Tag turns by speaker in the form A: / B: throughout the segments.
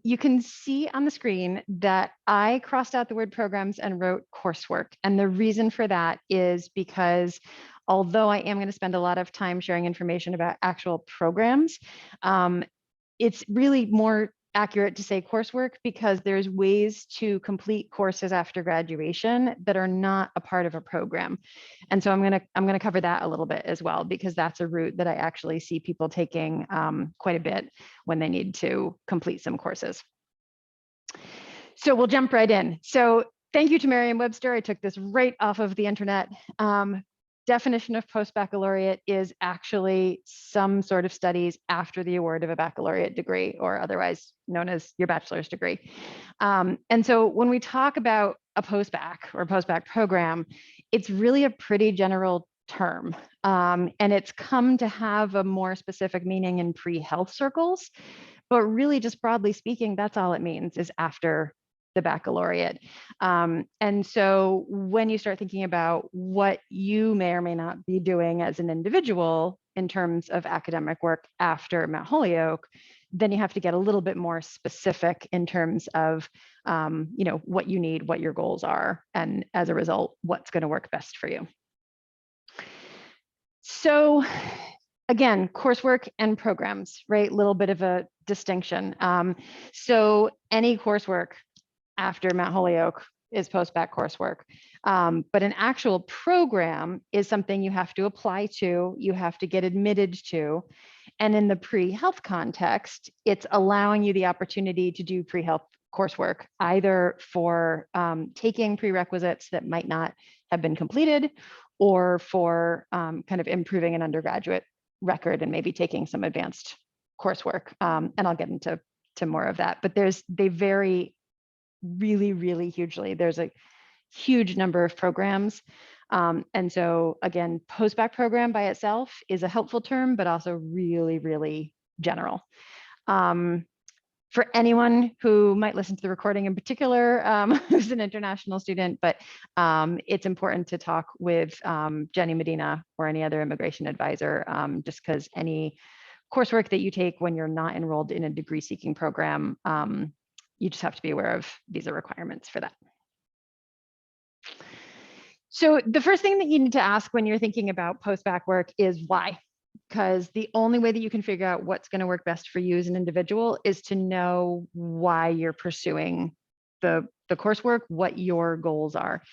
A: you can see on the screen that I crossed out the word programs and wrote coursework. And the reason for that is because although I am going to spend a lot of time sharing information about actual programs, it's really more accurate to say coursework because there's ways to complete courses after graduation that are not a part of a program. And so I'm going to cover that a little bit as well, because that's a route that I actually see people taking quite a bit when they need to complete some courses. So we'll jump right in. So thank you to Merriam-Webster. I took this right off of the internet. Definition of post-baccalaureate is actually some sort of studies after the award of a baccalaureate degree, or otherwise known as your bachelor's degree. And so when we talk about a post-bac or post-bac program, it's really a pretty general term. And it's come to have a more specific meaning in pre-health circles, but really just broadly speaking, that's all it means, is after the baccalaureate. And so when you start thinking about what you may or may not be doing as an individual in terms of academic work after Mount Holyoke, then you have to get a little bit more specific in terms of what you need, what your goals are, and as a result, what's going to work best for you. So again, coursework and programs, right? Little bit of a distinction. So any coursework after Mount Holyoke is post-bac coursework. But an actual program is something you have to apply to, you have to get admitted to. And in the pre-health context, it's allowing you the opportunity to do pre-health coursework, either for taking prerequisites that might not have been completed, or for kind of improving an undergraduate record and maybe taking some advanced coursework. And I'll get into more of that, but they vary really, really hugely. There's a huge number of programs. And so again, post-bac program by itself is a helpful term, but also really, really general. For anyone who might listen to the recording in particular, who's an international student, but it's important to talk with Jenny Medina or any other immigration advisor, just because any coursework that you take when you're not enrolled in a degree-seeking program, you just have to be aware of visa requirements for that. So the first thing that you need to ask when you're thinking about post-bac work is why? Because the only way that you can figure out what's going to work best for you as an individual is to know why you're pursuing the coursework, what your goals are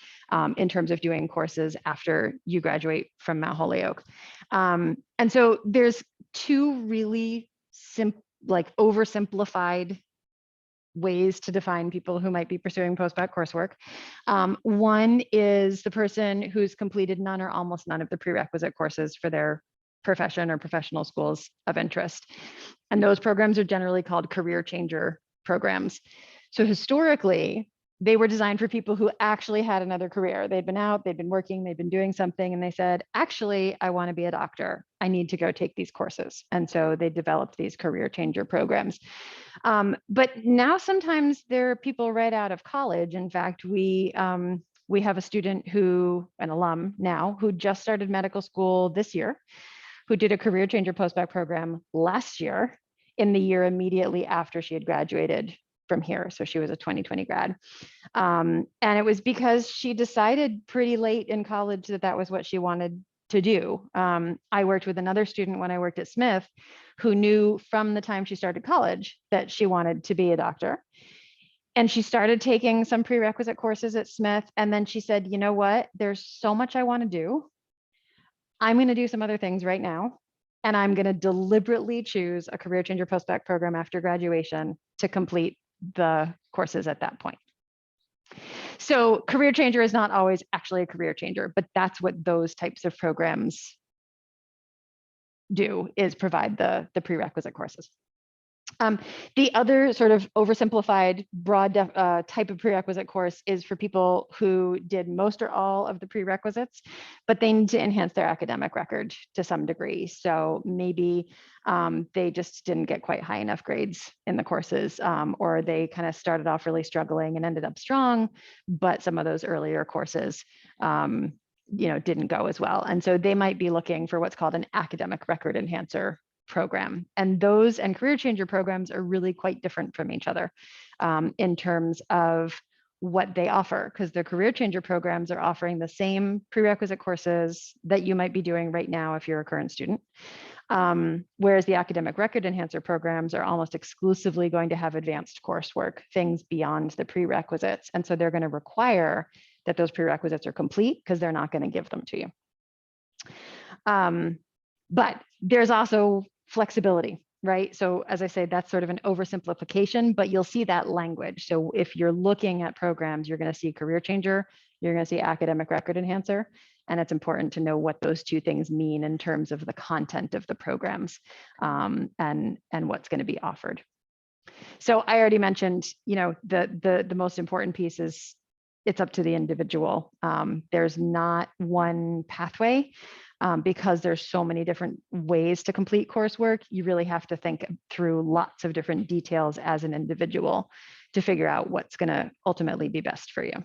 A: in terms of doing courses after you graduate from Mount Holyoke. And so there's two really oversimplified ways to define people who might be pursuing post-bac coursework. One is the person who's completed none or almost none of the prerequisite courses for their profession or professional schools of interest. And those programs are generally called career changer programs. So historically, they were designed for people who actually had another career. They'd been out, they'd been working, they'd been doing something, and they said, actually, I want to be a doctor. I need to go take these courses. And so they developed these career changer programs. But now sometimes there are people right out of college. In fact, we have a student an alum now, who just started medical school this year, who did a career changer post-bac program last year in the year immediately after she had graduated from here. So she was a 2020 grad. And it was because she decided pretty late in college that was what she wanted to do. I worked with another student when I worked at Smith who knew from the time she started college that she wanted to be a doctor. And she started taking some prerequisite courses at Smith. And then she said, you know what, there's so much I want to do. I'm going to do some other things right now. And I'm going to deliberately choose a career changer post-bac program after graduation to complete the courses at that point. So career changer is not always actually a career changer, but that's what those types of programs do, is provide the prerequisite courses. The other sort of oversimplified broad type of prerequisite course is for people who did most or all of the prerequisites, but they need to enhance their academic record to some degree. So maybe they just didn't get quite high enough grades in the courses, or they kind of started off really struggling and ended up strong, but some of those earlier courses didn't go as well. And so they might be looking for what's called an academic record enhancer program. And those and career changer programs are really quite different from each other in terms of what they offer, because the career changer programs are offering the same prerequisite courses that you might be doing right now if you're a current student. Whereas the academic record enhancer programs are almost exclusively going to have advanced coursework, things beyond the prerequisites. And so they're going to require that those prerequisites are complete because they're not going to give them to you. But there's also flexibility, right? So as I say, that's sort of an oversimplification, but you'll see that language. So if you're looking at programs, you're going to see career changer, you're going to see academic record enhancer, and it's important to know what those two things mean in terms of the content of the programs and what's going to be offered. So I already mentioned, the most important piece is it's up to the individual. There's not one pathway. Because there's so many different ways to complete coursework, you really have to think through lots of different details as an individual to figure out what's going to ultimately be best for you.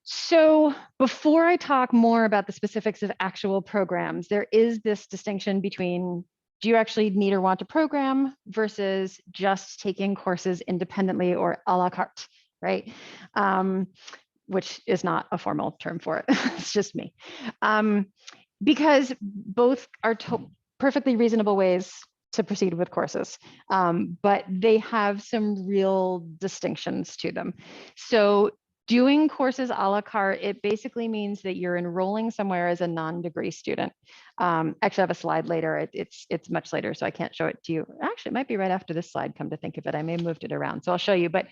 A: So before I talk more about the specifics of actual programs, there is this distinction between, do you actually need or want a program versus just taking courses independently or a la carte, right? Which is not a formal term for it. It's just me. Because both are perfectly reasonable ways to proceed with courses, but they have some real distinctions to them. So doing courses a la carte, it basically means that you're enrolling somewhere as a non-degree student. Actually, I have a slide later. It's much later, so I can't show it to you. Actually, it might be right after this slide, come to think of it. I may have moved it around, so I'll show you. But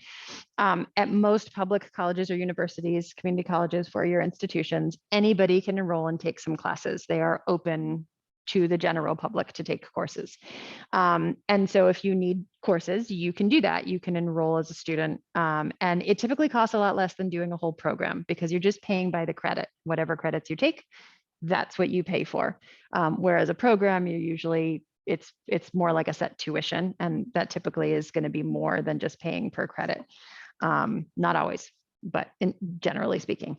A: at most public colleges or universities, community colleges, four-year institutions, anybody can enroll and take some classes. They are open to the general public to take courses. And so if you need courses, you can do that. You can enroll as a student. And it typically costs a lot less than doing a whole program because you're just paying by the credit. Whatever credits you take, that's what you pay for. Whereas a program, you usually, it's more like a set tuition, and that typically is going to be more than just paying per credit. Not always, but generally speaking.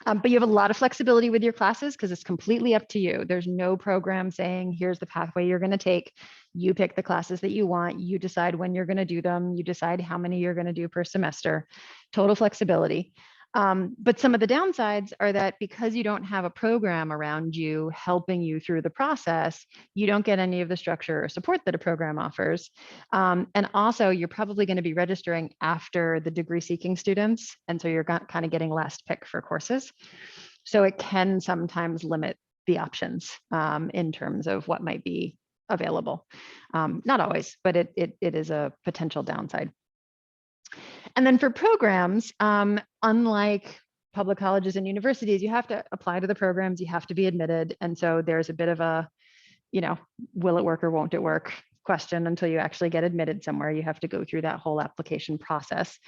A: But you have a lot of flexibility with your classes because it's completely up to you. There's no program saying, here's the pathway you're going to take. You pick the classes that you want. You decide when you're going to do them. You decide how many you're going to do per semester. Total flexibility. But some of the downsides are that because you don't have a program around you helping you through the process, you don't get any of the structure or support that a program offers. And also, you're probably going to be registering after the degree seeking students. And so you're kind of getting last pick for courses. So it can sometimes limit the options in terms of what might be available. Not always, but it is a potential downside. And then for programs, unlike public colleges and universities, you have to apply to the programs, you have to be admitted. And so there's a bit of a, will it work or won't it work question until you actually get admitted somewhere. You have to go through that whole application process.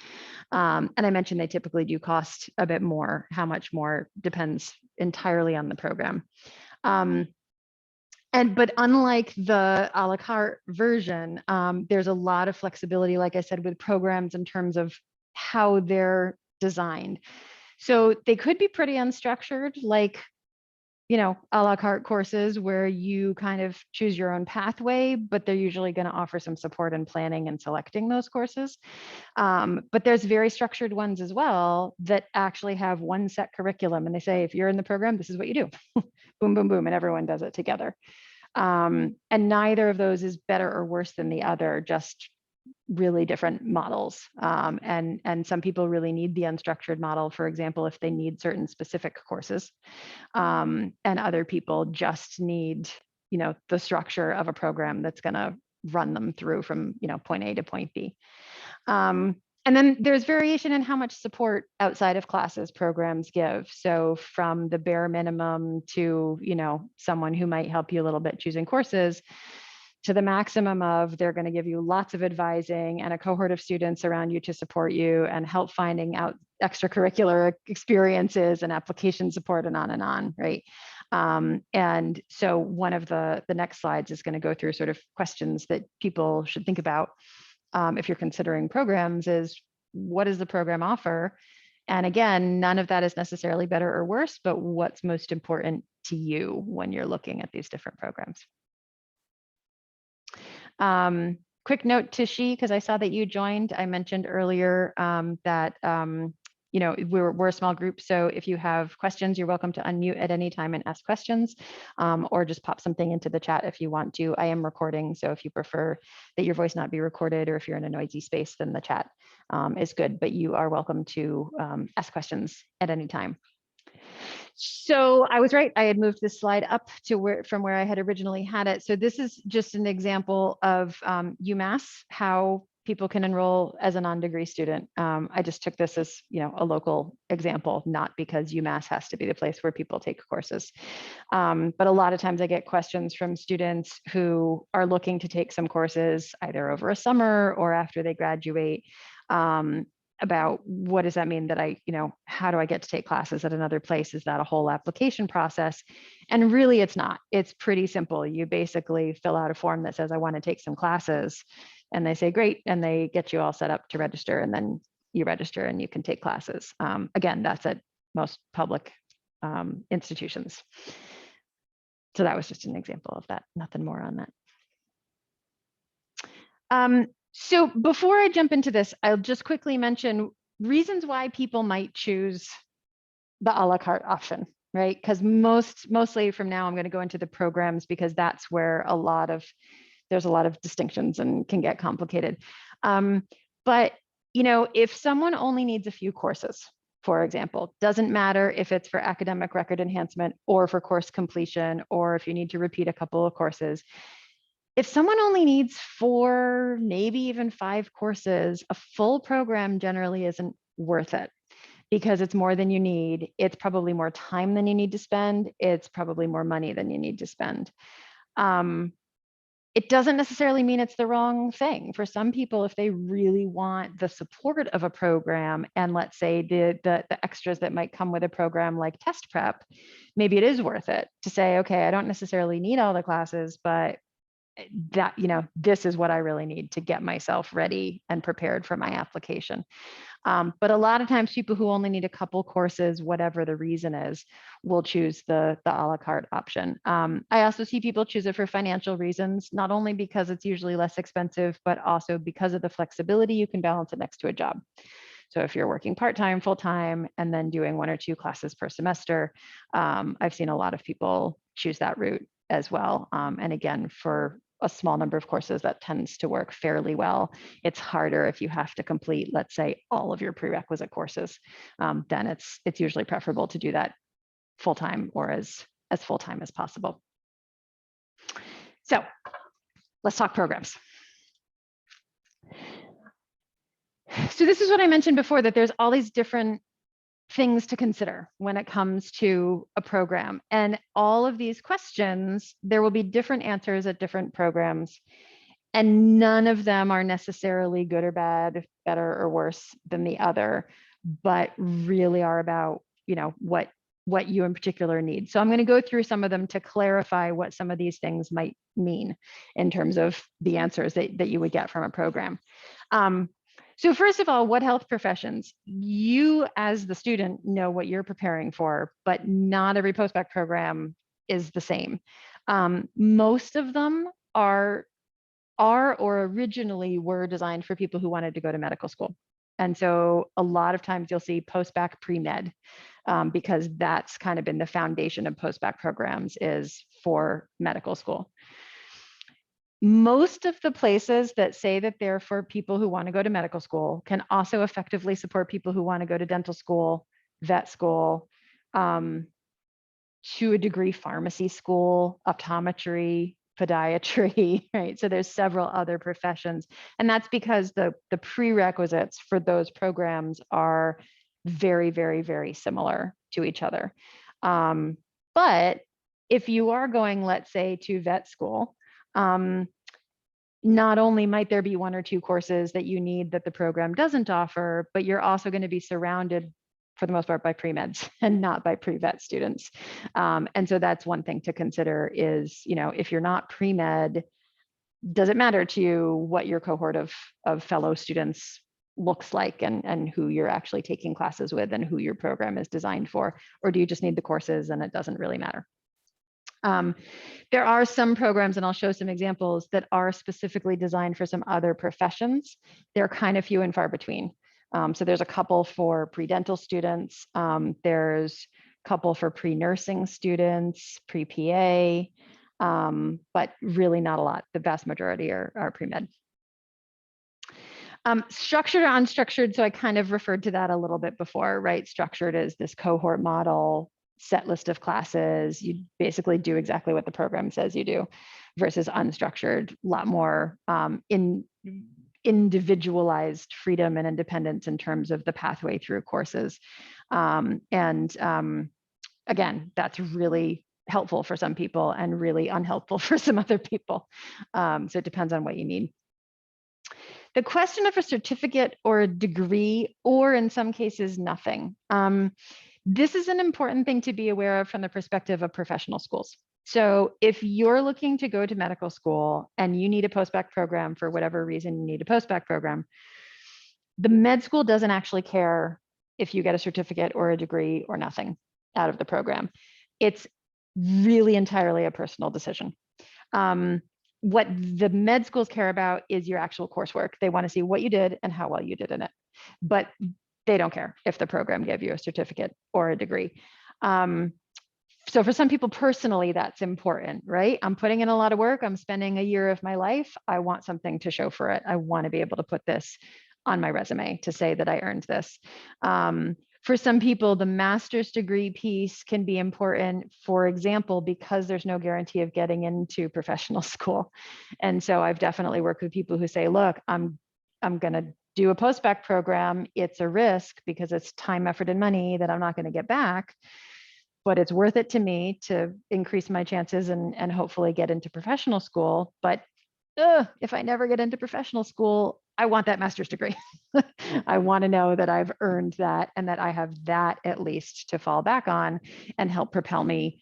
A: And I mentioned they typically do cost a bit more. How much more depends entirely on the program. But unlike the a la carte version, there's a lot of flexibility, like I said, with programs in terms of how they're designed. So they could be pretty unstructured, like, a la carte courses where you kind of choose your own pathway, but they're usually going to offer some support in planning and selecting those courses. But there's very structured ones as well that actually have one set curriculum. And they say, if you're in the program, this is what you do. Boom, boom, boom. And everyone does it together. And neither of those is better or worse than the other, just really different models. And some people really need the unstructured model, for example, if they need certain specific courses. And other people just need, the structure of a program that's going to run them through from, point A to point B. And then there's variation in how much support outside of classes programs give. So from the bare minimum to, someone who might help you a little bit choosing courses, to the maximum of they're going to give you lots of advising and a cohort of students around you to support you and help finding out extracurricular experiences and application support and on, right? And so one of the next slides is going to go through sort of questions that people should think about if you're considering programs is, what does the program offer? And again, none of that is necessarily better or worse, but what's most important to you when you're looking at these different programs. Quick note to She, because I saw that you joined. I mentioned earlier that you know, we're a small group, so if you have questions, you're welcome to unmute at any time and ask questions, or just pop something into the chat if you want to. I am recording, so if you prefer that your voice not be recorded, or if you're in a noisy space, then the chat is good, but you are welcome to ask questions at any time. So I was right. I had moved this slide up to from where I had originally had it. So this is just an example of UMass, how people can enroll as a non-degree student. I just took this as, you know, a local example, not because UMass has to be the place where people take courses. But a lot of times I get questions from students who are looking to take some courses either over a summer or after they graduate. About what does that mean that you know, how do I get to take classes at another place? Is that a whole application process? And really it's not. It's pretty simple. You basically fill out a form that says, I want to take some classes. And they say, great. And they get you all set up to register, and then you register and you can take classes. Again, that's at most public institutions. So that was just an example of that. Nothing more on that. So before I jump into this, I'll just quickly mention reasons why people might choose the a la carte option, right? Because mostly from now, I'm going to go into the programs, because that's where there's a lot of distinctions and can get complicated. But you know, if someone only needs a few courses, for example, doesn't matter if it's for academic record enhancement or for course completion, or if you need to repeat a couple of courses. If someone only needs 4, maybe even 5 courses, a full program generally isn't worth it, because it's more than you need. It's probably more time than you need to spend. It's probably more money than you need to spend. It doesn't necessarily mean it's the wrong thing. For some people, if they really want the support of a program, and let's say the extras that might come with a program like test prep, maybe it is worth it to say, okay, I don't necessarily need all the classes, but that, you know, this is what I really need to get myself ready and prepared for my application. But a lot of times people who only need a couple courses, whatever the reason is, will choose the a la carte option. I also see people choose it for financial reasons, not only because it's usually less expensive, but also because of the flexibility. You can balance it next to a job. So if you're working part-time, full-time, and then doing 1 or 2 classes per semester, I've seen a lot of people choose that route as well. And again, for a small number of courses, that tends to work fairly well. It's harder if you have to complete, let's say, all of your prerequisite courses. Then it's usually preferable to do that full-time, or as full-time as possible. So let's talk programs. So this is what I mentioned before, that there's all these different things to consider when it comes to a program. And all of these questions, there will be different answers at different programs, and none of them are necessarily good or bad, better or worse than the other, but really are about, you know, what you in particular need. So I'm going to go through some of them to clarify what some of these things might mean in terms of the answers that you would get from a program. So first of all, what health professions? You as the student know what you're preparing for, but not every postbac program is the same. Most of them are or originally were designed for people who wanted to go to medical school. And so a lot of times you'll see postbac pre-med, because that's kind of been the foundation of postbac programs, is for medical school. Most of the places that say that they're for people who want to go to medical school can also effectively support people who want to go to dental school, vet school, to a degree, pharmacy school, optometry, podiatry, right? So there's several other professions. And that's because the prerequisites for those programs are very, very, very similar to each other. But if you are going, let's say, to vet school, not only might there be 1 or 2 courses that you need that the program doesn't offer, but you're also going to be surrounded, for the most part, by pre-meds and not by pre-vet students. And so that's one thing to consider is, you know, if you're not pre-med, does it matter to you what your cohort of fellow students looks like and who you're actually taking classes with and who your program is designed for? Or do you just need the courses and it doesn't really matter? There are some programs, and I'll show some examples, that are specifically designed for some other professions. They're kind of few and far between. So there's a couple for pre-dental students. There's a couple for pre-nursing students, pre-PA, but really not a lot. The vast majority are pre-med. Structured or unstructured, so I kind of referred to that a little bit before, right? Structured is this cohort model, set list of classes. You basically do exactly what the program says you do, versus unstructured, a lot more individualized freedom and independence in terms of the pathway through courses. Again, that's really helpful for some people and really unhelpful for some other people. So it depends on what you need. The question of a certificate or a degree, or in some cases, nothing. This is an important thing to be aware of from the perspective of professional schools. So if you're looking to go to medical school and you need a post-bac program for whatever reason you need a post-bac program, the med school doesn't actually care if you get a certificate or a degree or nothing out of the program. It's really entirely a personal decision. What the med schools care about is your actual coursework. They want to see what you did and how well you did in it. But they don't care if the program gave you a certificate or a degree. So for some people personally, that's important, right? I'm putting in a lot of work. I'm spending a year of my life. I want something to show for it. I want to be able to put this on my resume to say that I earned this. For some people, the master's degree piece can be important, for example, because there's no guarantee of getting into professional school. And so I've definitely worked with people who say, look, I'm going to do a post-bac program. It's a risk because it's time, effort, and money that I'm not going to get back, but it's worth it to me to increase my chances and hopefully get into professional school. But if I never get into professional school, I want that master's degree. I want to know that I've earned that and that I have that at least to fall back on and help propel me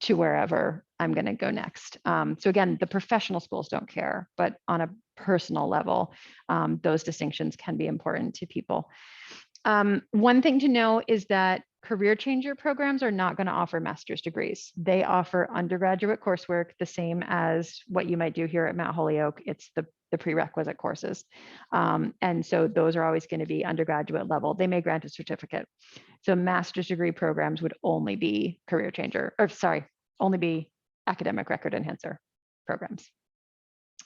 A: to wherever I'm going to go next. So again, the professional schools don't care, but on a personal level, those distinctions can be important to people. One thing to know is that career changer programs are not going to offer master's degrees. They offer undergraduate coursework, the same as what you might do here at Mount Holyoke. It's the prerequisite courses. And so those are always going to be undergraduate level. They may grant a certificate. So master's degree programs would only be career changer, or sorry, only be academic record enhancer programs.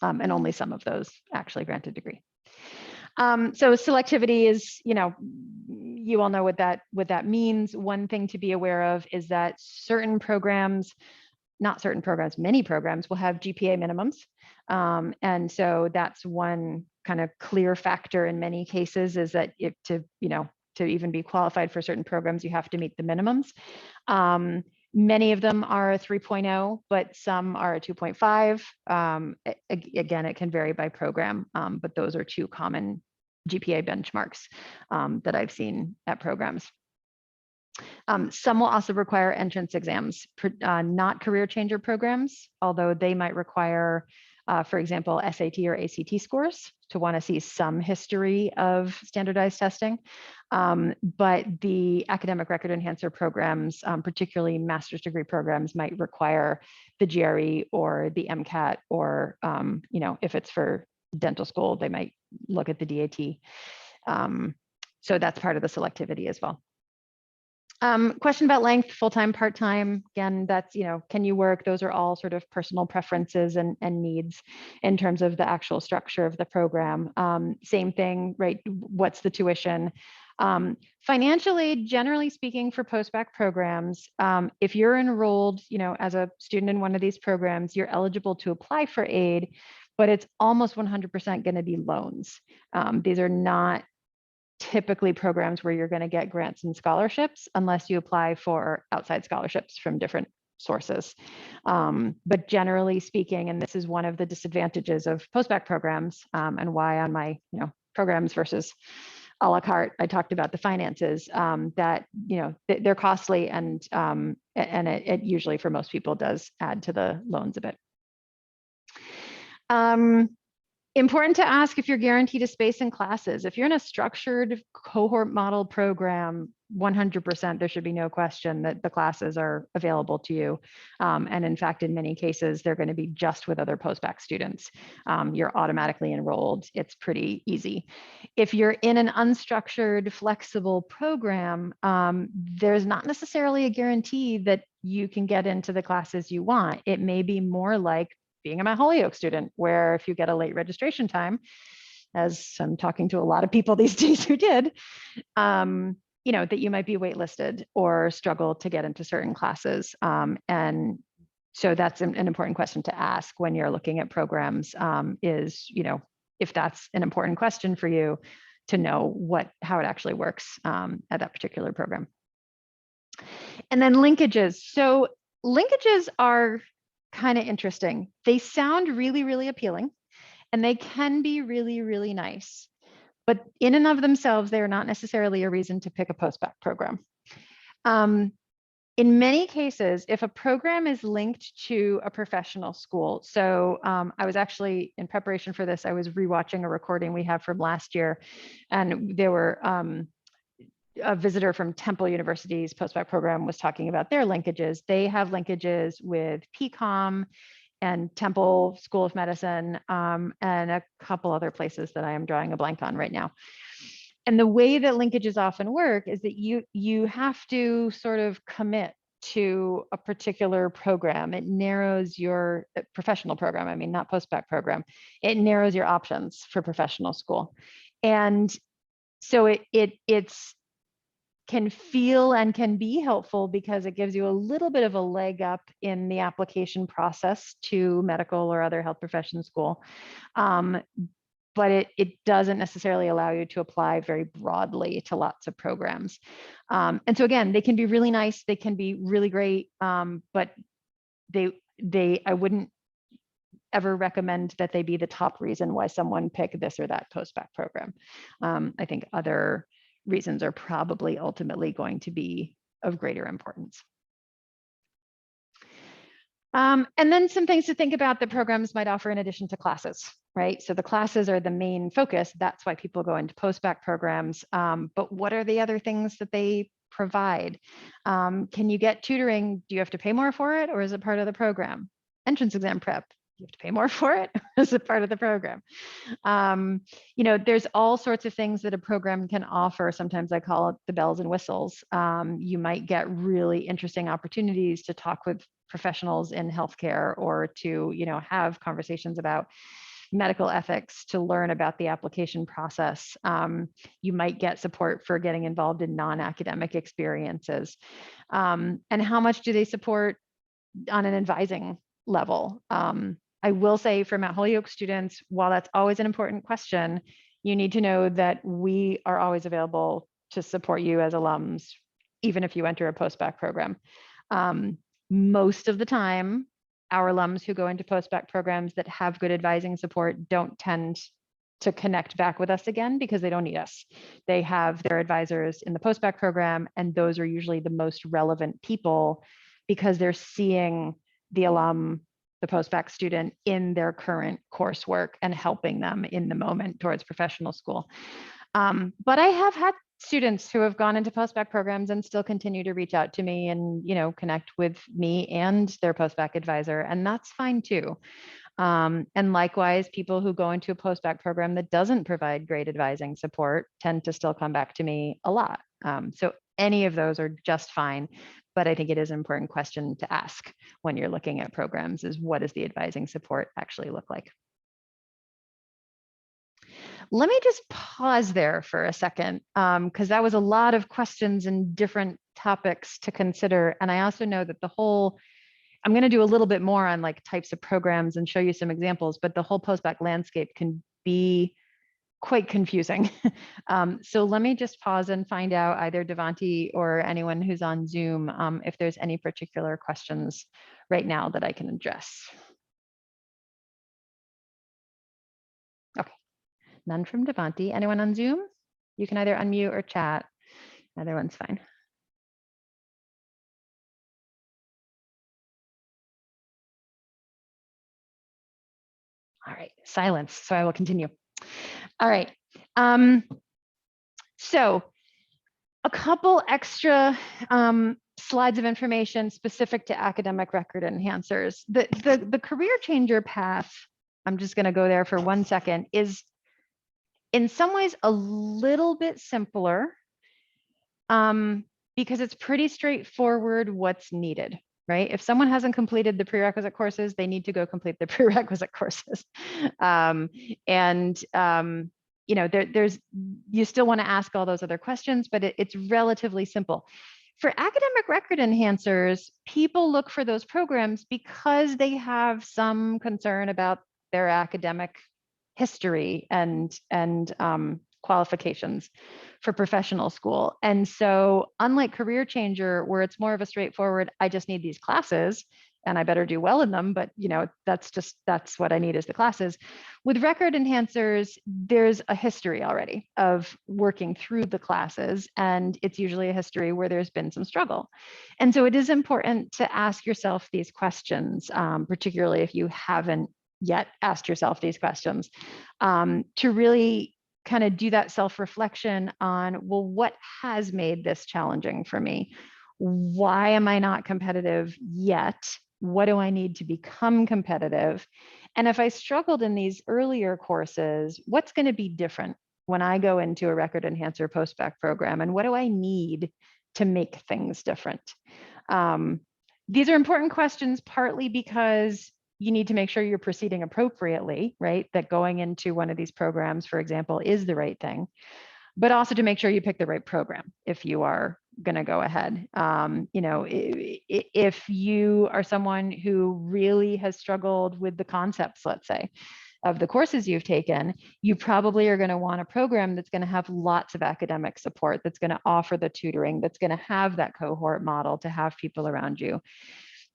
A: And only some of those actually grant a degree. So selectivity is, you all know what that means. One thing to be aware of is that certain programs, not certain programs, many programs will have GPA minimums. And so that's one kind of clear factor in many cases, is that to even be qualified for certain programs, you have to meet the minimums. Many of them are a 3.0, but some are a 2.5. Again, it can vary by program, but those are two common GPA benchmarks that I've seen at programs. Some will also require entrance exams, not career changer programs, although they might require, for example, SAT or ACT scores to want to see some history of standardized testing. But the academic record enhancer programs, particularly master's degree programs, might require the GRE or the MCAT, or if it's for dental school, they might look at the DAT. So that's part of the selectivity as well. Question about length, full-time, part-time. Again, that's, can you work? Those are all sort of personal preferences and needs in terms of the actual structure of the program. Same thing, right? What's the tuition? Financially, generally speaking, for post-bac programs, if you're enrolled, as a student in one of these programs, you're eligible to apply for aid, but it's almost 100% going to be loans. These are not typically programs where you're going to get grants and scholarships unless you apply for outside scholarships from different sources. But generally speaking, and this is one of the disadvantages of post-bac programs, and why on my programs versus a la carte, I talked about the finances, that they're costly, and it usually for most people does add to the loans a bit. Important to ask if you're guaranteed a space in classes. If you're in a structured cohort model program, 100% there should be no question that the classes are available to you. And in fact, in many cases, they're going to be just with other postbac students. You're automatically enrolled. It's pretty easy. If you're in an unstructured, flexible program, there's not necessarily a guarantee that you can get into the classes you want. It may be more like being a Mount Holyoke student, where if you get a late registration time, as I'm talking to a lot of people these days who did, that you might be waitlisted or struggle to get into certain classes. And so that's an important question to ask when you're looking at programs, is, if that's an important question for you, to know how it actually works at that particular program. And then linkages. So linkages are kind of interesting. They sound really, really appealing, and they can be really, really nice. But in and of themselves, they are not necessarily a reason to pick a postbac program. In many cases, if a program is linked to a professional school, so I was actually, in preparation for this, I was rewatching a recording we have from last year, and there were a visitor from Temple University's postbac program was talking about their linkages. They have linkages with PCOM and Temple School of Medicine, and a couple other places that I am drawing a blank on right now. And the way that linkages often work is that you have to sort of commit to a particular program. It narrows your professional program, I mean, not postbac program. It narrows your options for professional school. And so it's can feel and can be helpful because it gives you a little bit of a leg up in the application process to medical or other health profession school. But it doesn't necessarily allow you to apply very broadly to lots of programs. And so again, they can be really nice, they can be really great, but I wouldn't ever recommend that they be the top reason why someone pick this or that postbac program. I think other reasons are probably ultimately going to be of greater importance. And then some things to think about that programs might offer in addition to classes, right? So the classes are the main focus. That's why people go into postbac programs. But what are the other things that they provide? Can you get tutoring? Do you have to pay more for it, or is it part of the program? Entrance exam prep. You have to pay more for it as a part of the program. There's all sorts of things that a program can offer. Sometimes I call it the bells and whistles. You might get really interesting opportunities to talk with professionals in healthcare, or to, have conversations about medical ethics, to learn about the application process. You might get support for getting involved in non-academic experiences. And how much do they support on an advising level? I will say for Mount Holyoke students, while that's always an important question, you need to know that we are always available to support you as alums, even if you enter a postbac program. Most of the time, our alums who go into postbac programs that have good advising support don't tend to connect back with us again because they don't need us. They have their advisors in the postbac program, and those are usually the most relevant people because they're seeing the alum, the postbac student, in their current coursework and helping them in the moment towards professional school. But I have had students who have gone into postbac programs and still continue to reach out to me and, connect with me and their postbac advisor, and that's fine too. And likewise, people who go into a postbac program that doesn't provide great advising support tend to still come back to me a lot. So any of those are just fine. But I think it is an important question to ask when you're looking at programs is, what does the advising support actually look like? Let me just pause there for a second, because that was a lot of questions and different topics to consider. And I also know that I'm going to do a little bit more on like types of programs and show you some examples, but the whole postbac landscape can be quite confusing. So let me just pause and find out, either Devanti or anyone who's on Zoom, if there's any particular questions right now that I can address. Okay, none from Devanti. Anyone on Zoom? You can either unmute or chat. Either one's fine. All right, silence. So I will continue. All right. So a couple extra slides of information specific to academic record enhancers. The career changer path, I'm just going to go there for 1 second, is in some ways a little bit simpler because it's pretty straightforward what's needed, right? If someone hasn't completed the prerequisite courses, they need to go complete the prerequisite courses. You know, you still want to ask all those other questions, but it's relatively simple. For academic record enhancers, people look for those programs because they have some concern about their academic history and qualifications for professional school. And so unlike Career Changer, where it's more of a straightforward, I just need these classes and I better do well in them, but you know, that's what I need is the classes. With record enhancers, there's a history already of working through the classes, and it's usually a history where there's been some struggle. And so it is important to ask yourself these questions, particularly if you haven't yet asked yourself these questions, to really kind of do that self-reflection on, well, what has made this challenging for me? Why am I not competitive yet? What do I need to become competitive? And if I struggled in these earlier courses, what's going to be different when I go into a record enhancer post-bac program? And what do I need to make things different? These are important questions, partly because you need to make sure you're proceeding appropriately, right? That going into one of these programs, for example, is the right thing, but also to make sure you pick the right program if you are going to go ahead. You know, if you are someone who really has struggled with the concepts, let's say, of the courses you've taken, you probably are going to want a program that's going to have lots of academic support, that's going to offer the tutoring, that's going to have that cohort model to have people around you.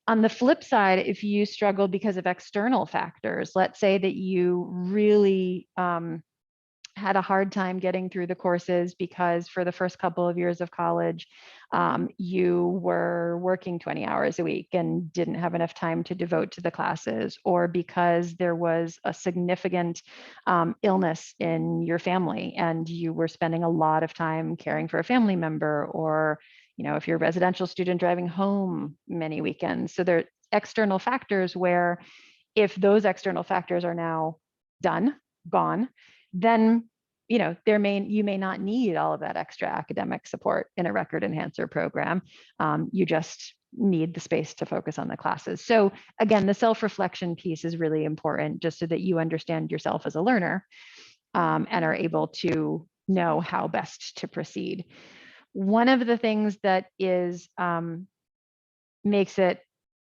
A: On the flip side, if you struggle because of external factors, let's say that you really had a hard time getting through the courses because for the first couple of years of college, you were working 20 hours a week and didn't have enough time to devote to the classes, or because there was a significant illness in your family and you were spending a lot of time caring for a family member, or you know, if you're a residential student driving home many weekends. So there are external factors where if those external factors are now gone, then you know, you may not need all of that extra academic support in a record enhancer program. You just need the space to focus on the classes. So again, the self-reflection piece is really important, just so that you understand yourself as a learner and are able to know how best to proceed. One of the things that is makes it,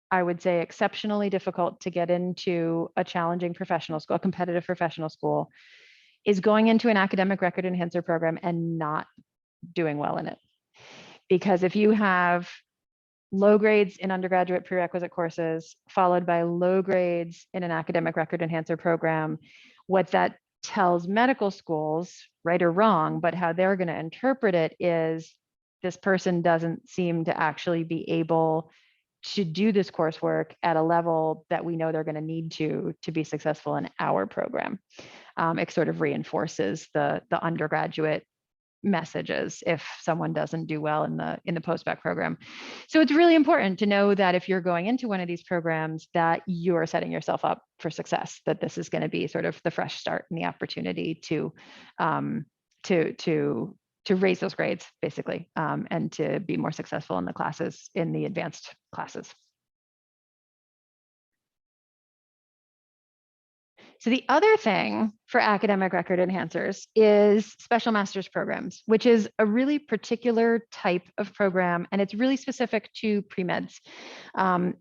A: I would say, exceptionally difficult to get into a challenging professional school, a competitive professional school, is going into an academic record enhancer program and not doing well in it. Because if you have low grades in undergraduate prerequisite courses, followed by low grades in an academic record enhancer program, what that tells medical schools, right or wrong, but how they're going to interpret it is this person doesn't seem to actually be able to do this coursework at a level that we know they're going to need to be successful in our program. It sort of reinforces the undergraduate messages if someone doesn't do well in the post-bac program. So it's really important to know that if you're going into one of these programs, that you are setting yourself up for success, that this is going to be sort of the fresh start and the opportunity to raise those grades, basically, and to be more successful in the classes, in the advanced classes. So the other thing for academic record enhancers is special master's programs, which is a really particular type of program, and it's really specific to pre-meds.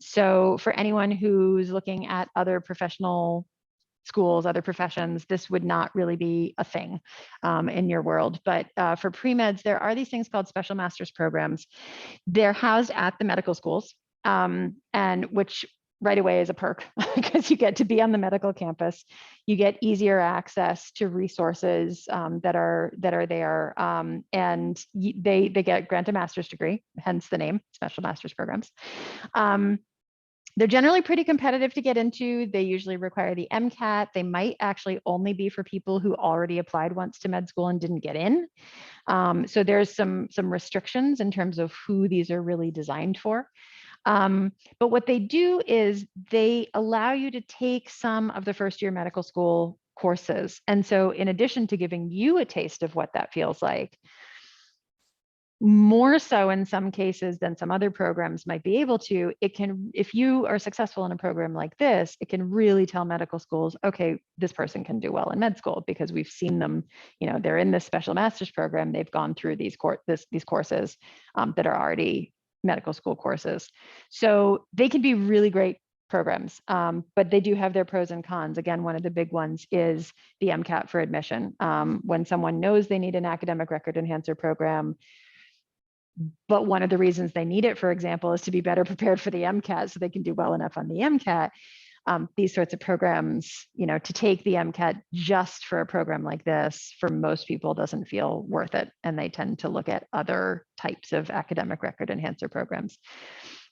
A: So for anyone who's looking at other professional schools, other professions, this would not really be a thing in your world. But for pre-meds, there are these things called special master's programs. They're housed at the medical schools, and which right away is a perk because you get to be on the medical campus. You get easier access to resources that are there, and they get grant a master's degree, hence the name, special master's programs. They're generally pretty competitive to get into. They usually require the MCAT. They might actually only be for people who already applied once to med school and didn't get in. So there's some restrictions in terms of who these are really designed for. But what they do is they allow you to take some of the first year medical school courses. And so in addition to giving you a taste of what that feels like, more so in some cases than some other programs might be able to, it can, if you are successful in a program like this, it can really tell medical schools, okay, this person can do well in med school because we've seen them, you know, they're in this special master's program, they've gone through these courses that are already medical school courses. So they can be really great programs, but they do have their pros and cons. Again, one of the big ones is the MCAT for admission. When someone knows they need an academic record enhancer program, but one of the reasons they need it, for example, is to be better prepared for the MCAT so they can do well enough on the MCAT. These sorts of programs, you know, to take the MCAT just for a program like this, for most people doesn't feel worth it. And they tend to look at other types of academic record enhancer programs.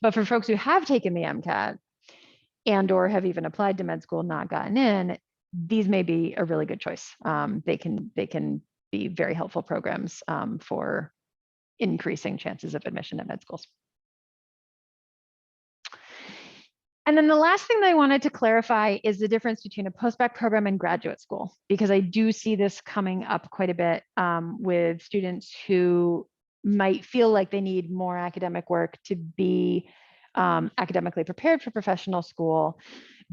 A: But for folks who have taken the MCAT and or have even applied to med school, not gotten in, these may be a really good choice. They can be very helpful programs for increasing chances of admission at med schools. And then the last thing that I wanted to clarify is the difference between a postbac program and graduate school, because I do see this coming up quite a bit with students who might feel like they need more academic work to be academically prepared for professional school,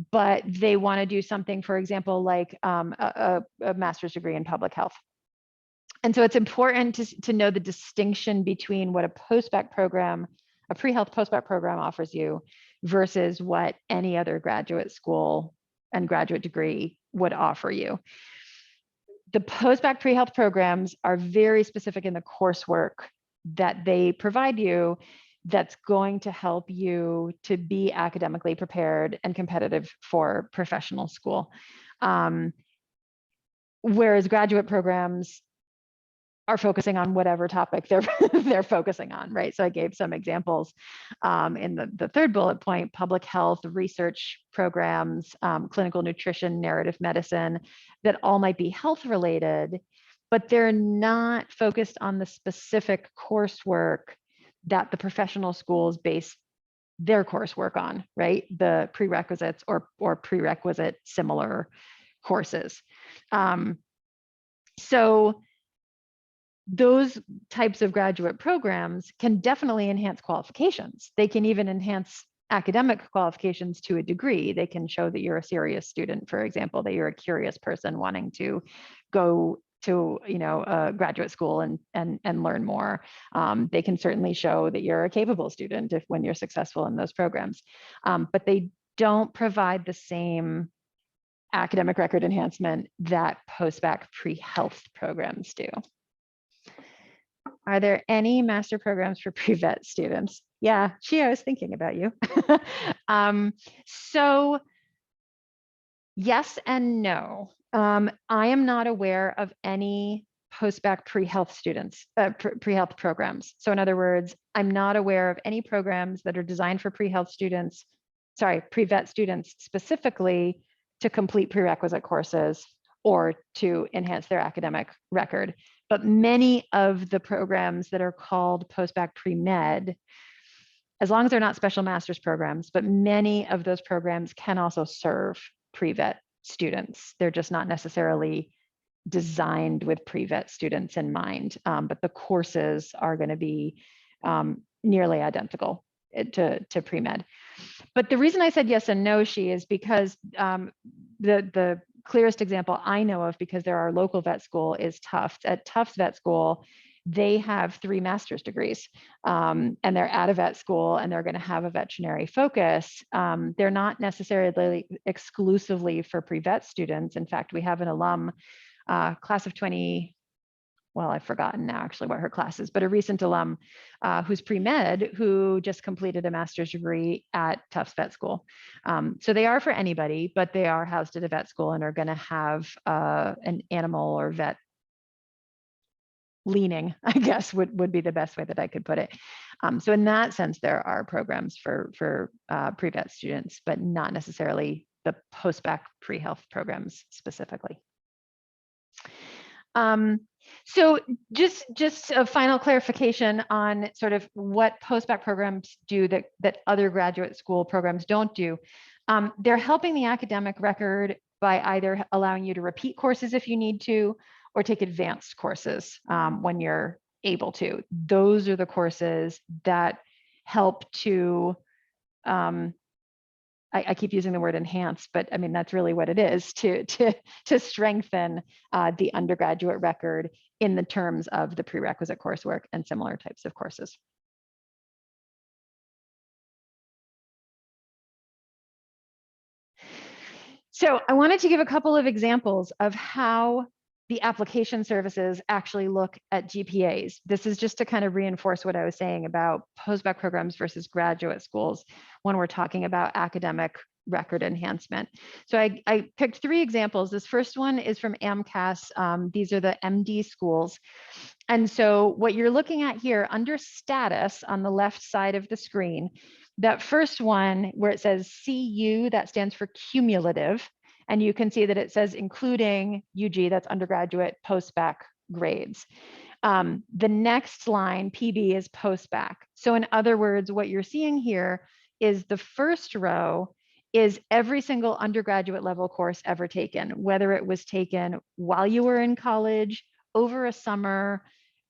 A: but they want to do something, for example, like a master's degree in public health. And so it's important to know the distinction between what a postbac program, a pre-health postbac program offers you versus what any other graduate school and graduate degree would offer you. The postbac pre-health programs are very specific in the coursework that they provide you that's going to help you to be academically prepared and competitive for professional school. Whereas graduate programs are focusing on whatever topic they're focusing on, right? So I gave some examples in the third bullet point: public health, research programs, clinical nutrition, narrative medicine, that all might be health related, but they're not focused on the specific coursework that the professional schools base their coursework on, right? The prerequisites or prerequisite similar courses. So those types of graduate programs can definitely enhance qualifications. They can even enhance academic qualifications to a degree. They can show that you're a serious student, for example, that you're a curious person wanting to go to, you know, a graduate school and learn more. They can certainly show that you're a capable student when you're successful in those programs. But they don't provide the same academic record enhancement that post-bac pre-health programs do. Are there any master programs for pre-vet students? Yeah, I was thinking about you. So yes and no. I am not aware of any post-bac pre-health students, pre-health programs. So in other words, I'm not aware of any programs that are designed for pre-health students, pre-vet students specifically to complete prerequisite courses or to enhance their academic record. But many of the programs that are called post-bac pre-med, as long as they're not special master's programs, but many of those programs can also serve pre-vet students. They're just not necessarily designed with pre-vet students in mind, but the courses are going to be nearly identical to pre-med. But the reason I said yes and no, is because the clearest example I know of, because there are local vet school, is Tufts. At Tufts Vet School, they have 3 master's degrees, and they're at a vet school and they're going to have a veterinary focus. They're not necessarily exclusively for pre-vet students. In fact, we have an alum, class of 20, well, I've forgotten now actually what her class is, but a recent alum who's pre-med who just completed a master's degree at Tufts Vet School. So they are for anybody, but they are housed at a vet school and are going to have an animal or vet leaning, I guess would be the best way that I could put it. So in that sense, there are programs for pre-vet students, but not necessarily the post-bac pre-health programs specifically. So just a final clarification on sort of what post-bac programs do that other graduate school programs don't do. They're helping the academic record by either allowing you to repeat courses if you need to, or take advanced courses when you're able to. Those are the courses that help to, I keep using the word enhance, but I mean, that's really what it is, to strengthen the undergraduate record in the terms of the prerequisite coursework and similar types of courses. So I wanted to give a couple of examples of how the application services actually look at GPAs. This is just to kind of reinforce what I was saying about post-bac programs versus graduate schools when we're talking about academic record enhancement. So I picked 3 examples. This first one is from AMCAS. These are the MD schools. And so what you're looking at here under status on the left side of the screen, that first one where it says CU, that stands for cumulative. And you can see that it says including UG, that's undergraduate post-bac grades. The next line, PB, is post-bac. So in other words, what you're seeing here is the first row is every single undergraduate level course ever taken, whether it was taken while you were in college, over a summer,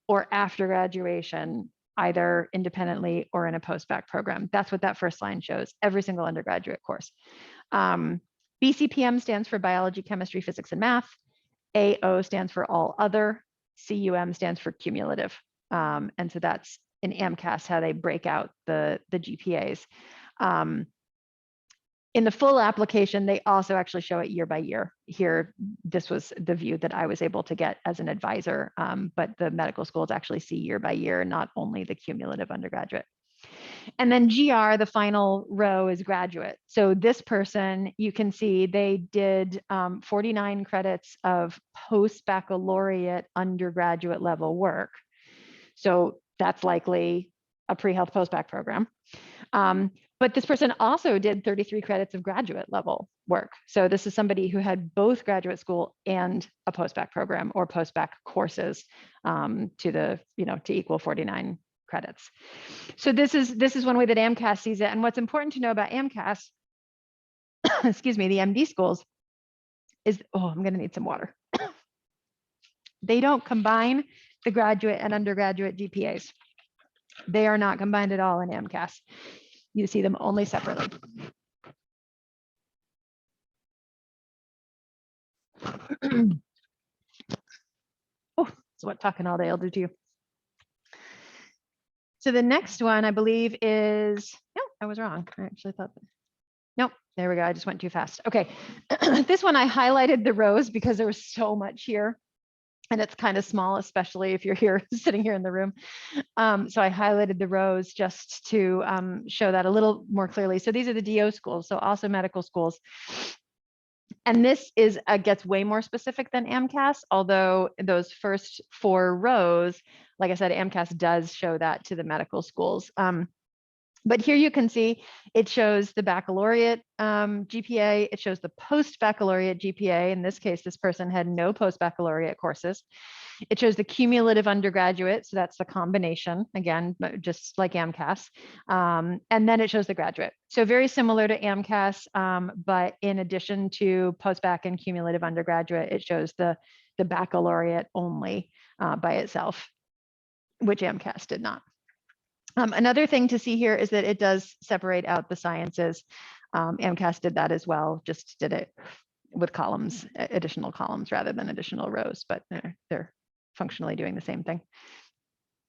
A: or after graduation, either independently or in a post-bac program. That's what that first line shows, every single undergraduate course. BCPM stands for biology, chemistry, physics, and math. AO stands for all other. CUM stands for cumulative. And so that's in AMCAS how they break out the GPAs. In the full application, they also actually show it year by year. Here, this was the view that I was able to get as an advisor, but the medical schools actually see year by year, not only the cumulative undergraduate. And then GR, the final row, is graduate. So this person, you can see they did 49 credits of post-baccalaureate undergraduate level work. So that's likely a pre-health post-bac program. But this person also did 33 credits of graduate level work. So this is somebody who had both graduate school and a post-bac program or post-bac courses to equal 49 credits. So this is one way that AMCAS sees it. And what's important to know about AMCAS, excuse me, the MD schools is, I'm gonna need some water. They don't combine the graduate and undergraduate GPAs. They are not combined at all in AMCAS. You see them only separately. Oh, that's what talking all day will do to you. So the next one, I believe, is, no, I was wrong. I actually thought that. Nope, there we go. I just went too fast. Okay, this one I highlighted the rows because there was so much here. And it's kind of small, especially if you're here sitting here in the room. So I highlighted the rows just to show that a little more clearly. So these are the DO schools, so also medical schools. And this is gets way more specific than AMCAS, although those first 4 rows, like I said, AMCAS does show that to the medical schools. But here you can see it shows the baccalaureate GPA. It shows the post-baccalaureate GPA. In this case, this person had no post-baccalaureate courses. It shows the cumulative undergraduate. So that's the combination, again, just like AMCAS. And then it shows the graduate. So very similar to AMCAS, but in addition to post-bac and cumulative undergraduate, it shows the baccalaureate only by itself, which AMCAS did not. Another thing to see here is that it does separate out the sciences. AMCAS did that as well, just did it with columns, additional columns rather than additional rows, but they're functionally doing the same thing.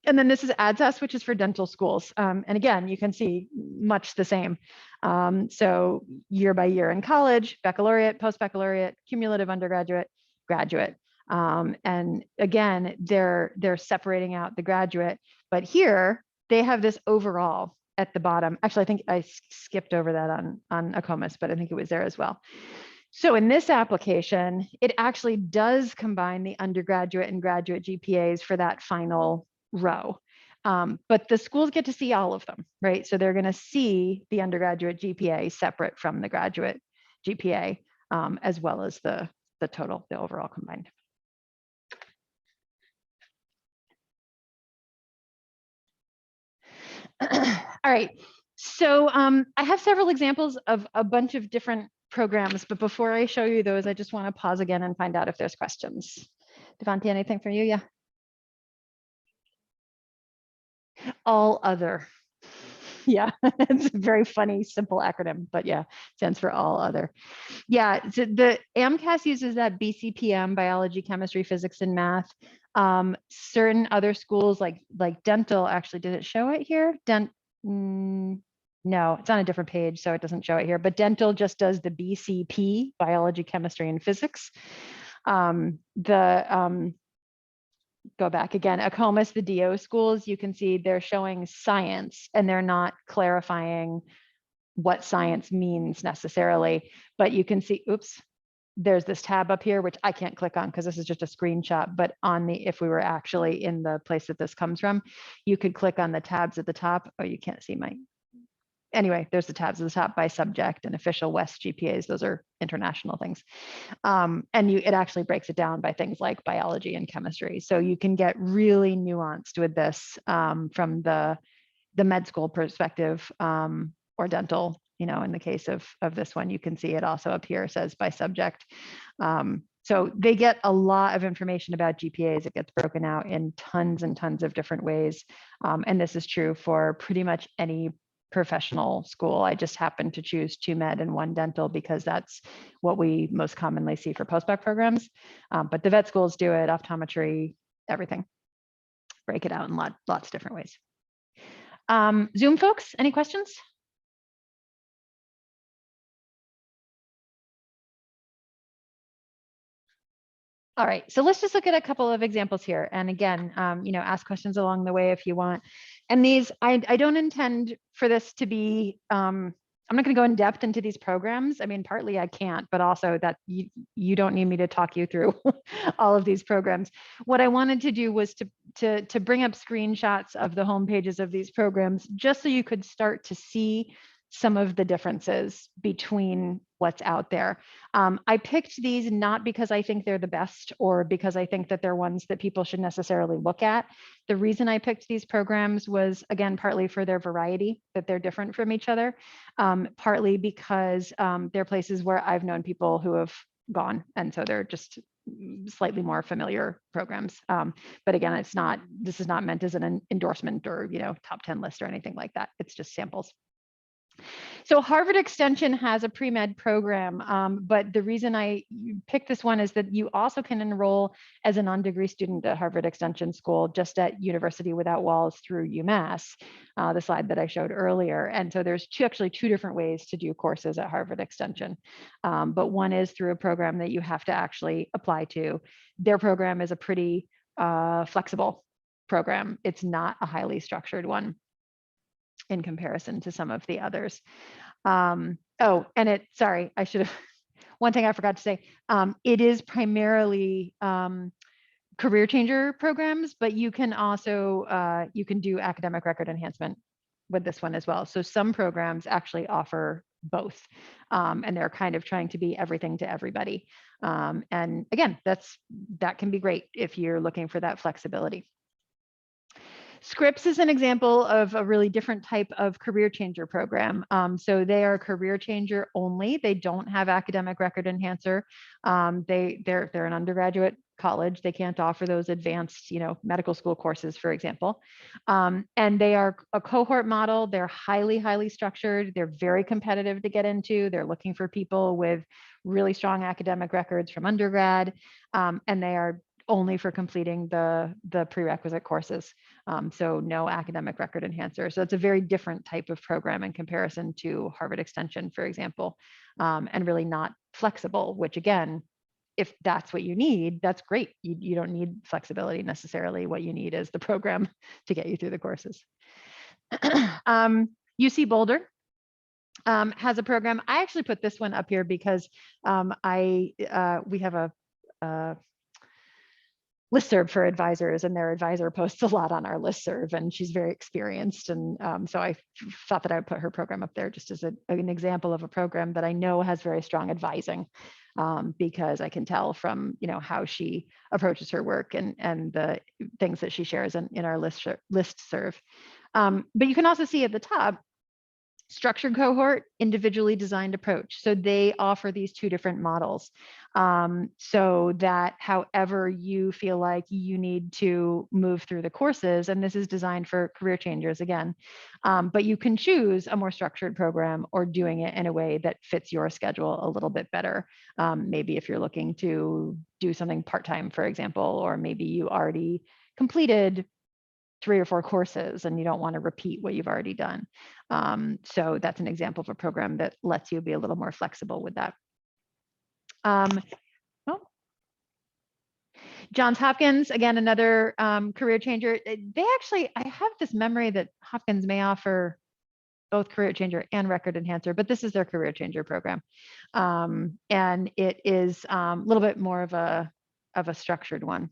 A: And then this is ADSAS, which is for dental schools. And again, you can see much the same. So year by year in college, baccalaureate, post-baccalaureate, cumulative undergraduate, graduate. And again, they're separating out the graduate, but here, they have this overall at the bottom. Actually, I think I skipped over that on AACOMAS, but I think it was there as well. So in this application, it actually does combine the undergraduate and graduate GPAs for that final row. But the schools get to see all of them, right? So they're going to see the undergraduate GPA separate from the graduate GPA, as well as the total, the overall combined. All right. So I have several examples of a bunch of different programs, but before I show you those, I just want to pause again and find out if there's questions. Devontae, anything for you? Yeah. All other. Yeah, it's a very funny, simple acronym, but yeah, stands for all other. Yeah, so the AMCAS uses that BCPM, biology, chemistry, physics, and math. Certain other schools like dental, actually, did it show it here? No, it's on a different page, so it doesn't show it here, but dental just does the BCP, biology, chemistry, and physics. Go back again, AACOMAS, the DO schools, you can see they're showing science and they're not clarifying what science means necessarily, but you can see, oops, there's this tab up here, which I can't click on because this is just a screenshot, but on the, if we were actually in the place that this comes from, you could click on the tabs at the top. Oh, you can't see my, anyway, there's the tabs at the top by subject and official West GPAs. Those are international things. And it actually breaks it down by things like biology and chemistry. So you can get really nuanced with this from the med school perspective or dental, you know, in the case of this one, you can see it also up here says by subject. So they get a lot of information about GPAs. It gets broken out in tons and tons of different ways. And this is true for pretty much any professional school. I just happened to choose 2 med and 1 dental because that's what we most commonly see for postdoc programs. But the vet schools do it, optometry, everything. Break it out in lots of different ways. Zoom folks, any questions? All right, so let's just look at a couple of examples here. And again, you know, ask questions along the way if you want. And these, I don't intend for this to be, I'm not going to go in depth into these programs. I mean, partly I can't, but also that you don't need me to talk you through all of these programs. What I wanted to do was to bring up screenshots of the home pages of these programs, just so you could start to see some of the differences between what's out there. I picked these not because I think they're the best or because I think that they're ones that people should necessarily look at. The reason I picked these programs was, again, partly for their variety, that they're different from each other, partly because they're places where I've known people who have gone, and so they're just slightly more familiar programs. But again, this is not meant as an endorsement or, you know, top 10 list or anything like that. It's just samples. So Harvard Extension has a pre-med program, but the reason I picked this one is that you also can enroll as a non-degree student at Harvard Extension School, just at University Without Walls through UMass, the slide that I showed earlier. And so there's actually two different ways to do courses at Harvard Extension. But one is through a program that you have to actually apply to. Their program is a pretty flexible program. It's not a highly structured one in comparison to some of the others. Oh, and sorry, I should have, one thing I forgot to say, it is primarily career changer programs, but you can also, you can do academic record enhancement with this one as well. So some programs actually offer both, and they're kind of trying to be everything to everybody. And again, that can be great if you're looking for that flexibility. Scripps is an example of a really different type of career changer program. So they are career changer only. They don't have academic record enhancer. They're an undergraduate college. They can't offer those advanced, you know, medical school courses, for example. And they are a cohort model. They're highly, highly structured. They're very competitive to get into. They're looking for people with really strong academic records from undergrad. And they are only for completing the prerequisite courses. So no academic record enhancer. So it's a very different type of program in comparison to Harvard Extension, for example, and really not flexible, which again, if that's what you need, that's great. You don't need flexibility necessarily. What you need is the program to get you through the courses. UC Boulder has a program. I actually put this one up here because we have a listserv for advisors, and their advisor posts a lot on our listserv, and she's very experienced. And so I thought that I would put her program up there just as an example of a program that I know has very strong advising, because I can tell from how she approaches her work and the things that she shares in our listserv. But you can also see at the top, structured cohort, individually designed approach. So they offer these two different models, so that however you feel like you need to move through the courses, and this is designed for career changers again, but you can choose a more structured program or doing it in a way that fits your schedule a little bit better. Maybe if you're looking to do something part-time, for example, or maybe you already completed 3 or 4 courses and you don't want to repeat what you've already done. So that's an example of a program that lets you be a little more flexible with that. Johns Hopkins, again, another career changer. They actually, I have this memory that Hopkins may offer both career changer and record enhancer, but this is their career changer program. And it is a little bit more of a structured one.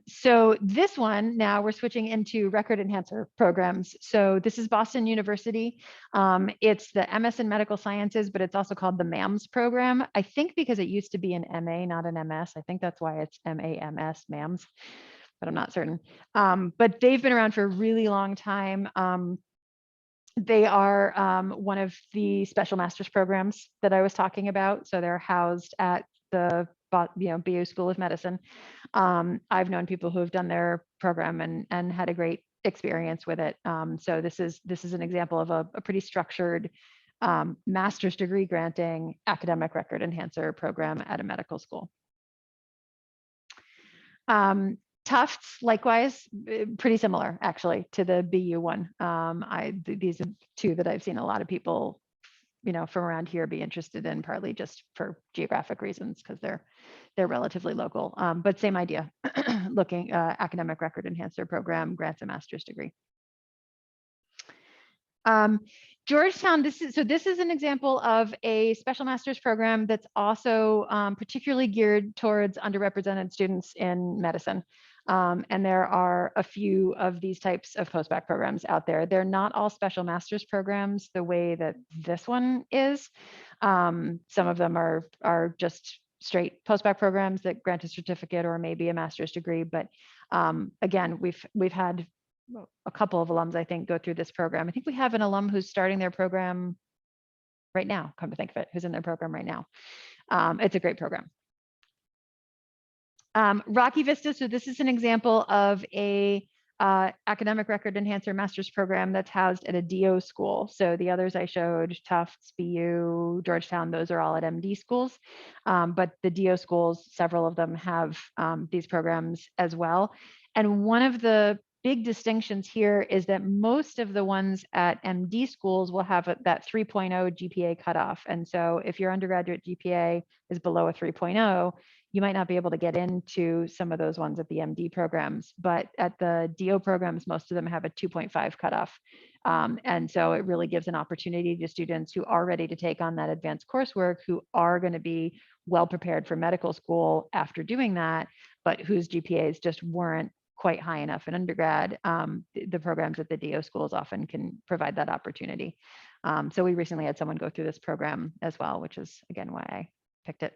A: So this one, now we're switching into record enhancer programs. So this is Boston University. It's the MS in Medical Sciences, but it's also called the MAMS program. I think because it used to be an MA, not an MS. I think that's why it's MAMS, MAMS, but I'm not certain. But they've been around for a really long time. They are one of the special master's programs that I was talking about. So they're housed at the BU School of Medicine. I've known people who have done their program and had a great experience with it. So this is an example of a pretty structured master's degree granting academic record enhancer program at a medical school. Tufts, likewise, pretty similar actually to the BU one. These are two that I've seen a lot of people, from around here be interested in, partly just for geographic reasons because they're relatively local. But same idea, looking academic record enhancer program grants a master's degree. Georgetown, this is an example of a special master's program that's also particularly geared towards underrepresented students in medicine. And there are a few of these types of postbac programs out there. They're not all special master's programs the way that this one is. Some of them are just straight postbac programs that grant a certificate or maybe a master's degree. But again, we've had a couple of alums, I think, go through this program. I think we have an alum who's starting their program right now, come to think of it, who's in their program right now. It's a great program. Rocky Vista, so this is an example of a academic record enhancer master's program that's housed at a DO school. So the others I showed, Tufts, BU, Georgetown, those are all at MD schools. But the DO schools, several of them have these programs as well. And one of the big distinctions here is that most of the ones at MD schools will have that 3.0 GPA cutoff. And so if your undergraduate GPA is below a 3.0, you might not be able to get into some of those ones at the MD programs, but at the DO programs, most of them have a 2.5 cutoff. And so it really gives an opportunity to students who are ready to take on that advanced coursework, who are going to be well prepared for medical school after doing that, but whose GPAs just weren't quite high enough in undergrad. The programs at the DO schools often can provide that opportunity. So we recently had someone go through this program as well, which is again why I picked it.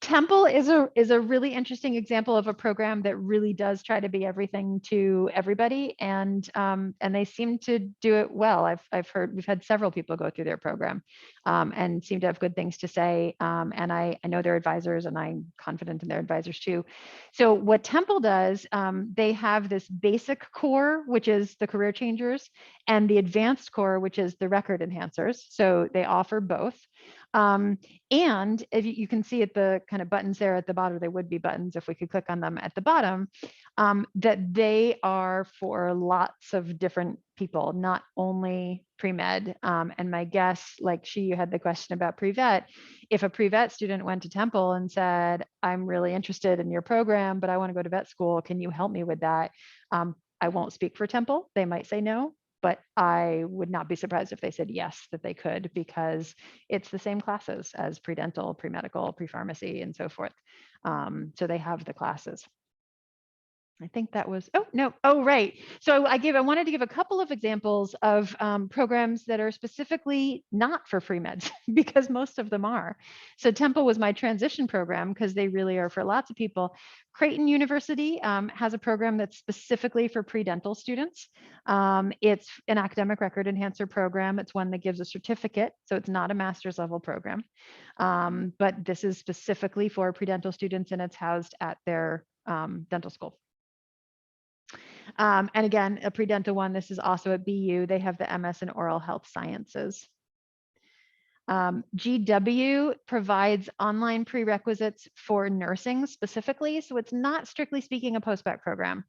A: Temple is a really interesting example of a program that really does try to be everything to everybody, and they seem to do it well. I've heard, we've had several people go through their program and seem to have good things to say. And I know their advisors, and I'm confident in their advisors too. So what Temple does, they have this basic core, which is the career changers, and the advanced core, which is the record enhancers. So they offer both. And if you can see at the kind of buttons there at the bottom, they would be buttons if we could click on them at the bottom, that they are for lots of different people, not only pre-med. And my guess, like you had the question about pre-vet, if a pre-vet student went to Temple and said, I'm really interested in your program, but I want to go to vet school, can you help me with that? I won't speak for Temple. They might say no, but I would not be surprised if they said yes, that they could, because it's the same classes as pre-dental, pre-medical, pre-pharmacy, and so forth. So they have the classes. I think that was, oh, no, oh, right. So I wanted to give a couple of examples of programs that are specifically not for pre-meds, because most of them are. So Temple was my transition program because they really are for lots of people. Creighton University has a program that's specifically for pre-dental students. It's an academic record enhancer program. It's one that gives a certificate, so it's not a master's level program. But this is specifically for pre-dental students, and it's housed at their dental school. And again, a pre-dental one, this is also at BU. They have the MS in Oral Health Sciences. GW provides online prerequisites for nursing specifically. So it's not strictly speaking a post-bac program.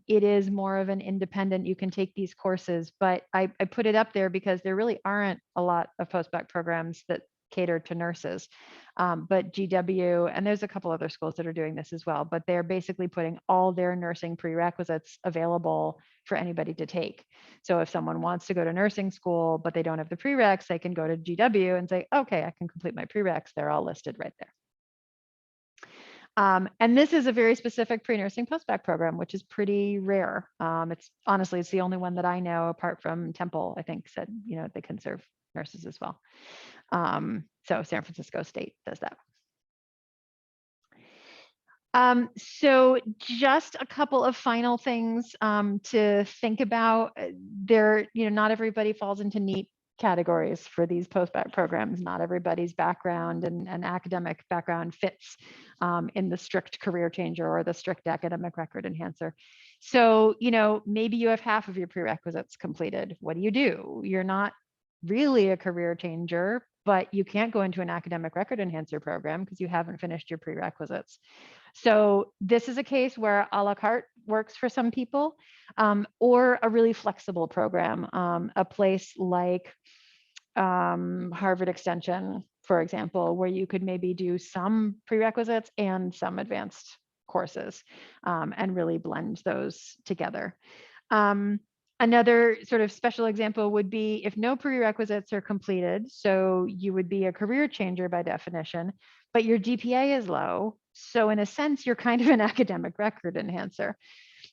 A: It is more of an independent, you can take these courses, but I put it up there because there really aren't a lot of post-bac programs that cater to nurses. But GW, and there's a couple other schools that are doing this as well, but they're basically putting all their nursing prerequisites available for anybody to take. So if someone wants to go to nursing school, but they don't have the prereqs, they can go to GW and say, okay, I can complete my prereqs. They're all listed right there. And this is a very specific pre-nursing post-bac program, which is pretty rare. It's honestly, it's the only one that I know, apart from Temple, I think, said, you know, they can serve nurses as well. So San Francisco State does that. So just a couple of final things to think about. There, you know, not everybody falls into neat categories for these post-bac programs. Not everybody's background and academic background fits in the strict career changer or the strict academic record enhancer. So, you know, maybe you have half of your prerequisites completed. What do? You're not really a career changer, but you can't go into an academic record enhancer program because you haven't finished your prerequisites. So this is a case where a la carte works for some people, or a really flexible program, a place like Harvard Extension, for example, where you could maybe do some prerequisites and some advanced courses and really blend those together. Another sort of special example would be if no prerequisites are completed, so you would be a career changer by definition, but your GPA is low. So in a sense, you're kind of an academic record enhancer.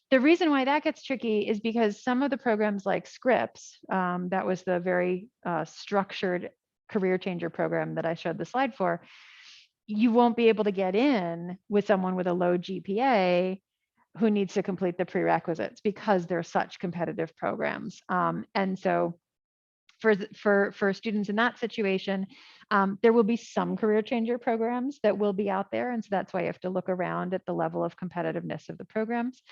A: The reason why that gets tricky is because some of the programs like Scripps, that was the very structured career changer program that I showed the slide for, you won't be able to get in with someone with a low GPA who needs to complete the prerequisites because they're such competitive programs. And so for students in that situation, there will be some career changer programs that will be out there. And so that's why you have to look around at the level of competitiveness of the programs.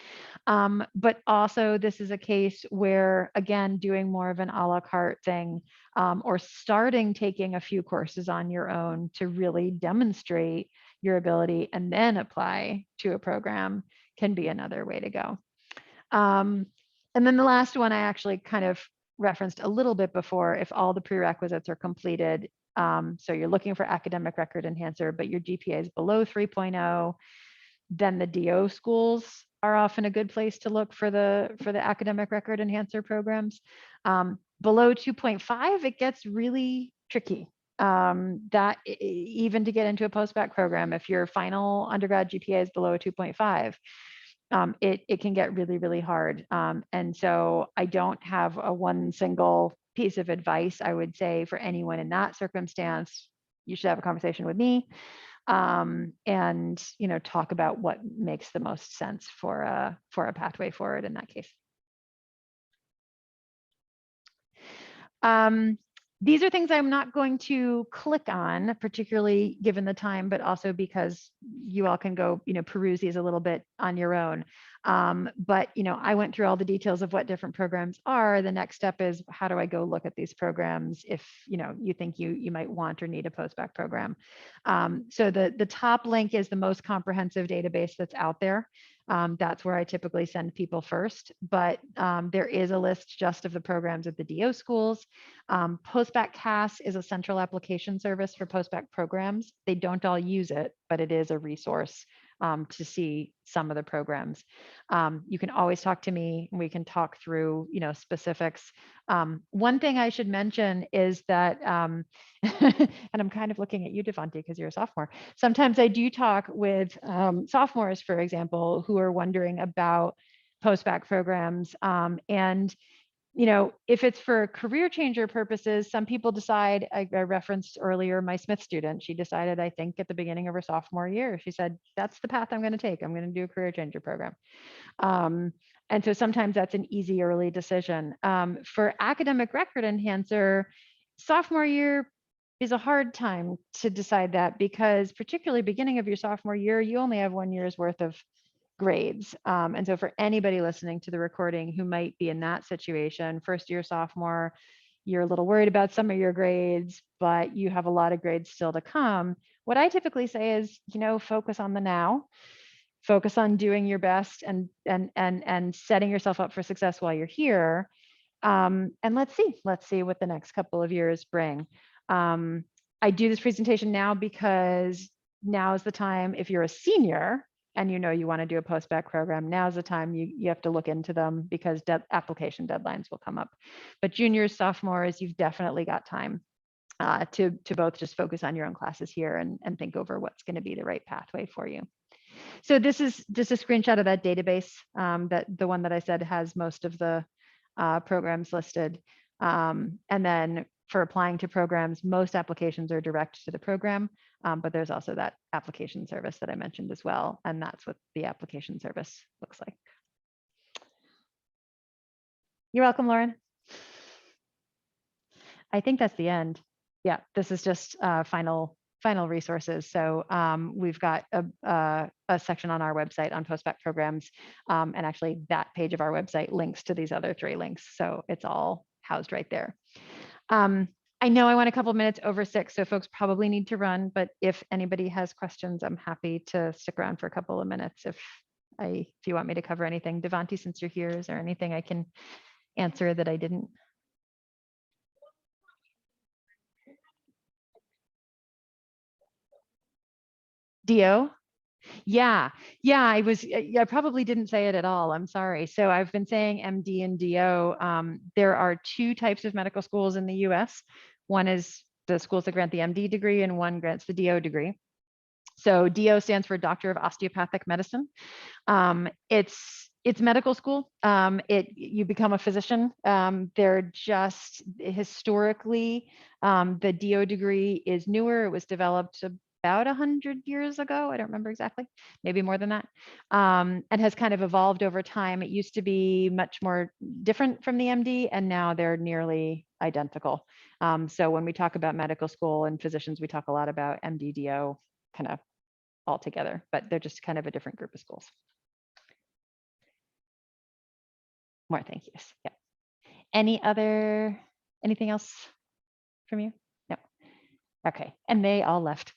A: But also this is a case where, again, doing more of an a la carte thing or starting taking a few courses on your own to really demonstrate your ability and then apply to a program can be another way to go. And then the last one I actually kind of referenced a little bit before, if all the prerequisites are completed. So you're looking for academic record enhancer, but your GPA is below 3.0, then the DO schools are often a good place to look for the academic record enhancer programs. Below 2.5, it gets really tricky. That even to get into a post-bac program, if your final undergrad GPA is below 2.5, it can get really, really hard. And so I don't have a one single piece of advice. I would say for anyone in that circumstance, you should have a conversation with me and, you know, talk about what makes the most sense for a pathway forward in that case. These are things I'm not going to click on, particularly given the time, but also because you all can go, you know, peruse these a little bit on your own. But, you know, I went through all the details of what different programs are. The next step is, how do I go look at these programs if, you know, you think you might want or need a post-bac program? So the top link is the most comprehensive database that's out there. That's where I typically send people first, but there is a list just of the programs at the DO schools. Post-bac CAS is a central application service for post-bac programs. They don't all use it, but it is a resource to see some of the programs. You can always talk to me and we can talk through, specifics. One thing I should mention is that, and I'm kind of looking at you, Devonte, because you're a sophomore. Sometimes I do talk with sophomores, for example, who are wondering about post-bac programs. And if it's for career changer purposes, some people decide, I referenced earlier my Smith student, she decided, I think at the beginning of her sophomore year, she said, that's the path I'm going to take. I'm going to do a career changer program. And so sometimes that's an easy early decision. For academic record enhancer, sophomore year is a hard time to decide that, because particularly beginning of your sophomore year, you only have 1 year's worth of grades. And so for anybody listening to the recording who might be in that situation, first year sophomore, you're a little worried about some of your grades, but you have a lot of grades still to come. What I typically say is, focus on the now, focus on doing your best and setting yourself up for success while you're here. And let's see what the next couple of years bring. I do this presentation now because now is the time, if you're a senior and you want to do a post-bac program, now's the time you have to look into them, because application deadlines will come up. But juniors, sophomores, you've definitely got time to both just focus on your own classes here and think over what's going to be the right pathway for you. So this is just a screenshot of that database, that the one that I said has most of the programs listed. And then for applying to programs, most applications are direct to the program, but there's also that application service that I mentioned as well. And that's what the application service looks like. You're welcome, Lauren. I think that's the end. Yeah, this is just final resources. So we've got a section on our website on post-bac programs. And actually that page of our website links to these other 3 links. So it's all housed right there. I know I went a couple minutes over 6, so folks probably need to run, but if anybody has questions, I'm happy to stick around for a couple of minutes if you want me to cover anything. Devonte, since you're here, is there anything I can answer that I didn't? DO? Yeah, I probably didn't say it at all. I'm sorry. So I've been saying MD and DO. There are 2 types of medical schools in the US. One is the schools that grant the MD degree, and one grants the DO degree. So DO stands for Doctor of Osteopathic Medicine. It's medical school. You become a physician. They're just historically, the DO degree is newer. It was developed about 100 years ago. I don't remember exactly, maybe more than that, and has kind of evolved over time. It used to be much more different from the MD, and now they're nearly identical. So when we talk about medical school and physicians, we talk a lot about MD, DO kind of all together, but they're just kind of a different group of schools. More thank yous. Yeah. Anything else from you? No. Okay. And they all left.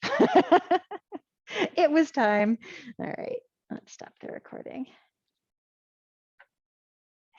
A: It was time. All right. Let's stop the recording.